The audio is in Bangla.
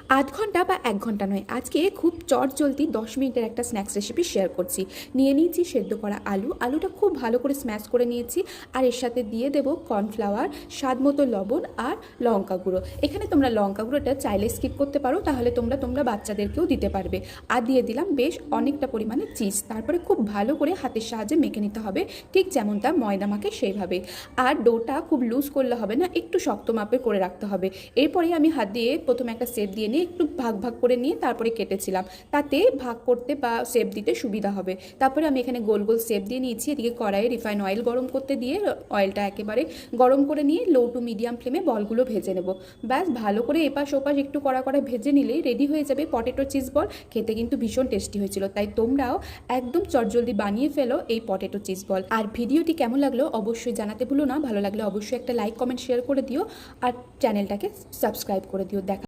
আধ ঘন্টা বা ১ ঘন্টা নয়, আজকে খুব চটজলদি ১০ মিনিটের একটা স্ন্যাক্স রেসিপি শেয়ার করছি। নিয়ে নিয়েছি সেদ্ধ করা আলুটা খুব ভালো করে স্ম্যাশ করে নিয়েছি। আর এর সাথে দিয়ে দেবো কর্নফ্লাওয়ার, স্বাদ মতো লবণ আর লঙ্কা গুঁড়ো। এখানে তোমরা লঙ্কা গুঁড়োটা চাইলে স্কিপ করতে পারো, তাহলে তোমরা বাচ্চাদেরকেও দিতে পারবে। আর দিয়ে দিলাম বেশ অনেকটা পরিমাণে চিজ। তারপরে খুব ভালো করে হাতের সাহায্যে মেখে নিতে হবে, ঠিক যেমনটা ময়দা মাখে সেইভাবে। আর ডোটা খুব লুজ করলে হবে না, একটু শক্ত মাপের করে রাখতে হবে। এরপরে আমি হাত দিয়ে প্রথমে একটা শেপ দিয়ে নিয়ে একটু ভাগ ভাগ করে নিয়ে তারপরে কেটেছিলাম, তাতে ভাগ করতে বা শেপ দিতে সুবিধা হবে। তারপরে আমি এখানে গোল গোল শেপ দিয়ে নিয়েছি। এদিকে কড়াইয়ে রিফাইন অয়েল গরম করতে দিয়ে অয়েলটা একেবারে গরম করে নিয়ে লো টু মিডিয়াম ফ্লেমে বলগুলো ভেজে নেব। ব্যাস ভালো করে এপাশ ওপাশ একটু কড়া কড়া ভেজে নিলেই রেডি হয়ে যাবে পটেটো চিজ বল। খেতে কিন্তু ভীষণ টেস্টি হয়েছিল, তাই তোমরাও একদম চটজলদি বানিয়ে ফেলো এই পটেটো চিজ বল। আর ভিডিওটি কেমন লাগলো অবশ্যই জানাতে ভুলো না। ভালো লাগলে অবশ্যই একটা লাইক কমেন্ট শেয়ার করে দিও আর চ্যানেলটাকে সাবস্ক্রাইব করে দিও। দেখা